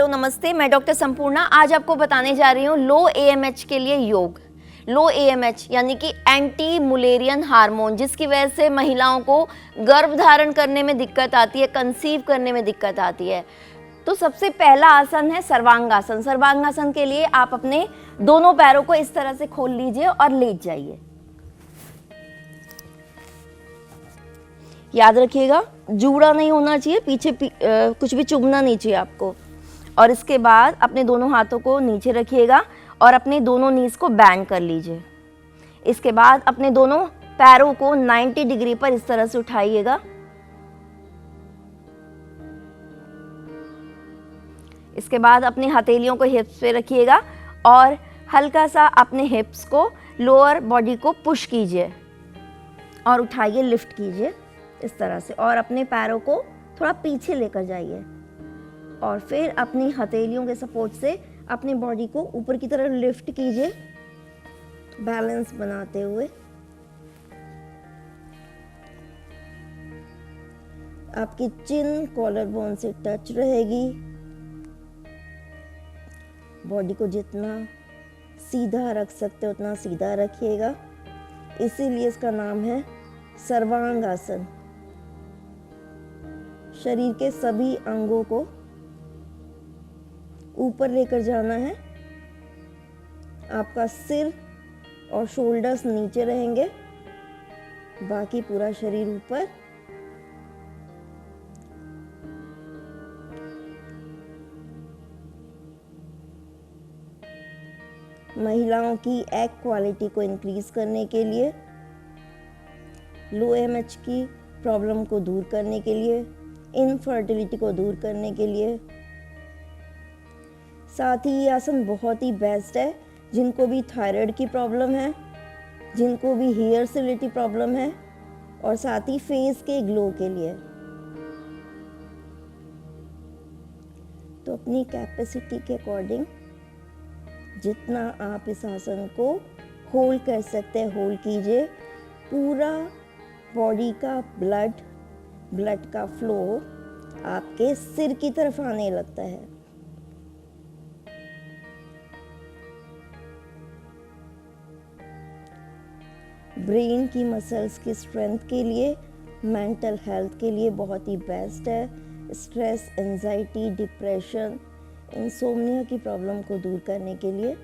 Hello नमस्ते, मैं doctor Sampurna आज आपको बताने जा रही हूँ लो एएमएच के लिए योग। लो एएमएच यानी कि एंटी मुलेरियन हार्मोन, जिसकी वजह से महिलाओं को गर्भ धारण करने में दिक्कत आती है, कंसीव करने में दिक्कत आती है। तो सबसे पहला आसन है सर्वांगासन। सर्वांगासन के लिए आप अपने दोनों पैरों को इस तरह से खोल लीजिए और लेट जाइए। याद रखिएगा, जूड़ा नहीं होना चाहिए, पीछे कुछ भी चुभना नहीं चाहिए आपको। और इसके बाद अपने दोनों हाथों को नीचे रखिएगा और अपने दोनों नीज को बैंड कर लीजिए। इसके बाद अपने दोनों पैरों को 90 डिग्री पर इस तरह से उठाइएगा। इसके बाद अपनी हथेलियों को हिप्स पे रखिएगा और हल्का सा अपने हिप्स को, लोअर बॉडी को पुश कीजिए और उठाइए, लिफ्ट कीजिए इस तरह से। और अपने पैरों को थोड़ा पीछे लेकर जाइए और फिर अपनी हथेलियों के सपोर्ट से अपनी बॉडी को ऊपर की तरफ लिफ्ट कीजिए, बैलेंस बनाते हुए। आपकी चिन कॉलर बोन से टच रहेगी। बॉडी को जितना सीधा रख सकते हो उतना सीधा रखिएगा, इसीलिए इसका नाम है सर्वांगासन। शरीर के सभी अंगों को ऊपर लेकर जाना है। आपका सिर और शोल्डर्स नीचे रहेंगे, बाकी पूरा शरीर ऊपर। महिलाओं की एग क्वालिटी को इंक्रीज करने के लिए, लो एमएच की प्रॉब्लम को दूर करने के लिए, इनफर्टिलिटी को दूर करने के लिए। साथ ही ये आसन बहुत ही बेस्ट है जिनको भी थायराइड की प्रॉब्लम है, जिनको भी हेयर से रिलेटेड प्रॉब्लम है, और साथ ही फेस के ग्लो के लिए। तो अपनी कैपेसिटी के अकॉर्डिंग जितना आप इस आसन को होल्ड कर सकते हैं होल्ड कीजिए। पूरा बॉडी का ब्लड का फ्लो आपके सिर की तरफ आने लगता है। ब्रेन की मसल्स की स्ट्रेंथ के लिए, मेंटल हेल्थ के लिए बहुत ही बेस्ट है। स्ट्रेस, एंजाइटी, डिप्रेशन, इंसोम्निया की प्रॉब्लम को दूर करने के लिए।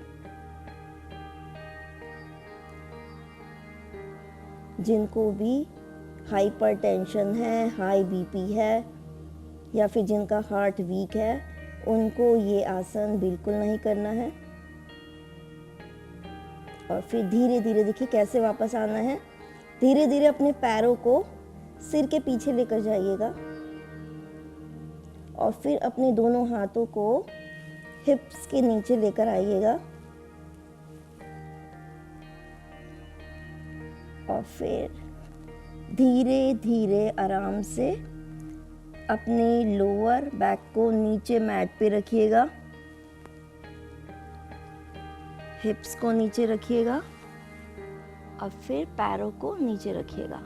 जिनको भी हाइपरटेंशन है, हाई बीपी है, या फिर जिनका हार्ट वीक है, उनको ये आसन बिल्कुल नहीं करना है। और फिर धीरे धीरे देखिए कैसे वापस आना है। धीरे धीरे अपने पैरों को सिर के पीछे लेकर जाइएगा और फिर अपने दोनों हाथों को हिप्स के नीचे लेकर आइएगा और फिर धीरे धीरे आराम से अपने लोअर बैक को नीचे मैट पे रखिएगा, हिप्स को नीचे रखिएगा और फिर पैरों को नीचे रखिएगा।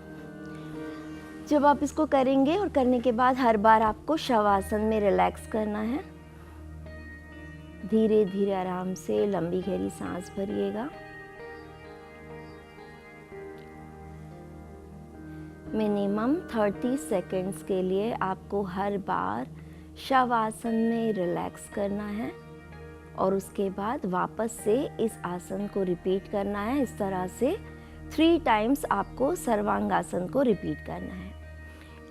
जब आप इसको करेंगे और करने के बाद हर बार आपको शवासन में रिलैक्स करना है। धीरे धीरे आराम से लंबी गहरी सांस भरिएगा। मिनिमम 30 सेकेंड्स के लिए आपको हर बार शवासन में रिलैक्स करना है और उसके बाद वापस से इस आसन को रिपीट करना है। इस तरह से 3 टाइम्स आपको सर्वांगासन को रिपीट करना है।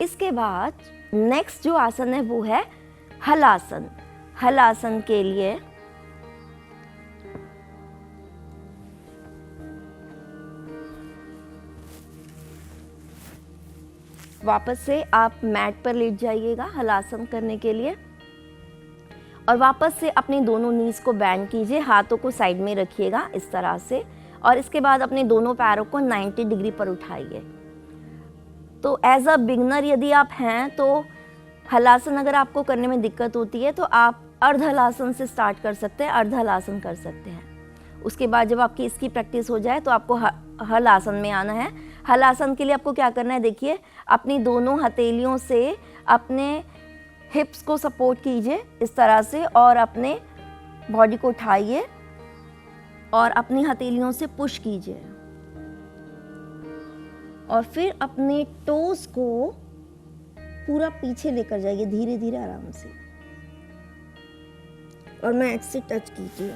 इसके बाद नेक्स्ट जो आसन है वो है हलासन। हलासन के लिए वापस से आप मैट पर लेट जाइएगा हलासन करने के लिए और वापस से अपनी दोनों नीज को बैंड कीजिए, हाथों को साइड में रखिएगा इस तरह से। और इसके बाद अपने दोनों पैरों को 90 डिग्री पर उठाइए। तो एज अ बिगनर यदि आप हैं तो हलासन अगर आपको करने में दिक्कत होती है तो आप अर्ध हलासन से स्टार्ट कर सकते हैं, अर्ध हलासन कर सकते हैं। उसके बाद जब आपकी इसकी प्रैक्टिस हो जाए तो आपको हलासन में आना है। हलासन के लिए आपको क्या करना है, देखिए अपनी दोनों हथेलियों से अपने हिप्स को सपोर्ट कीजिए इस तरह से और अपने बॉडी को उठाइए और अपनी हथेलियों से पुश कीजिए और फिर अपने टोस को पूरा पीछे लेकर जाइए धीरे धीरे आराम से और मैट से टच कीजिए।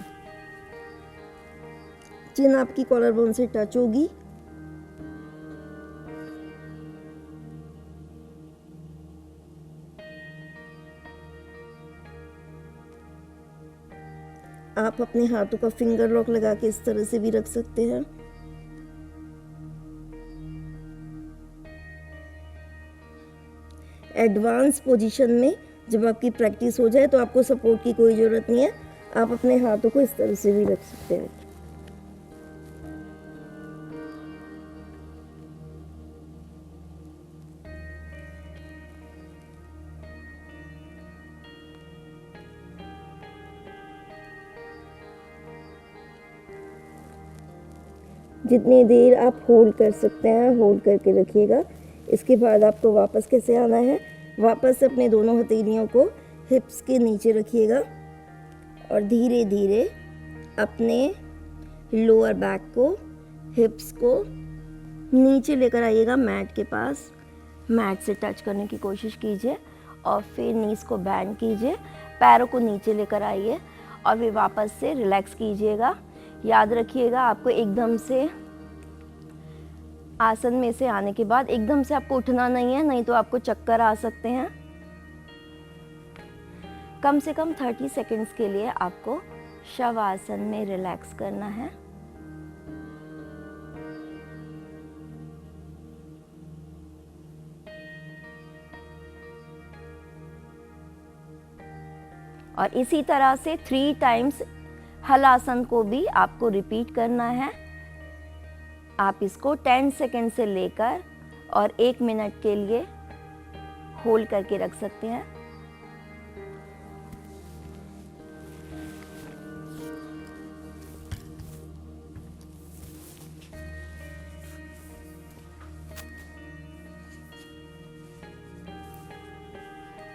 चिन आपकी कॉलर बोन से टच होगी। आप अपने हाथों का फिंगर लॉक लगा के इस तरह से भी रख सकते हैं। एडवांस पोजीशन में जब आपकी प्रैक्टिस हो जाए तो आपको सपोर्ट की कोई ज़रूरत नहीं है, आप अपने हाथों को इस तरह से भी रख सकते हैं। जितनी देर आप होल्ड कर सकते हैं होल्ड करके रखिएगा। इसके बाद आपको वापस कैसे आना है, वापस अपने दोनों हथेलियों को हिप्स के नीचे रखिएगा और धीरे धीरे अपने लोअर बैक को, हिप्स को नीचे लेकर आइएगा मैट के पास। मैट से टच करने की कोशिश कीजिए और फिर नीज को बैंड कीजिए, पैरों को नीचे लेकर आइए और फिर वापस से रिलैक्स कीजिएगा। याद रखिएगा आपको एकदम से आसन में से आने के बाद एकदम से आपको उठना नहीं है, नहीं तो आपको चक्कर आ सकते हैं। कम से कम 30 सेकंड्स के लिए आपको शवासन में रिलैक्स करना है। और इसी तरह से 3 टाइम्स हलासन को भी आपको रिपीट करना है। आप इसको 10 सेकंड से लेकर और 1 मिनट के लिए होल्ड करके रख सकते हैं।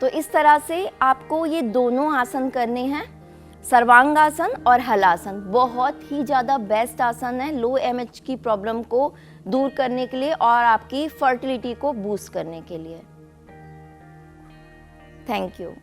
तो इस तरह से आपको ये दोनों आसन करने हैं, सर्वांगासन और हलासन। बहुत ही ज़्यादा बेस्ट आसन है लो एमएच की प्रॉब्लम को दूर करने के लिए और आपकी फर्टिलिटी को बूस्ट करने के लिए। Thank you.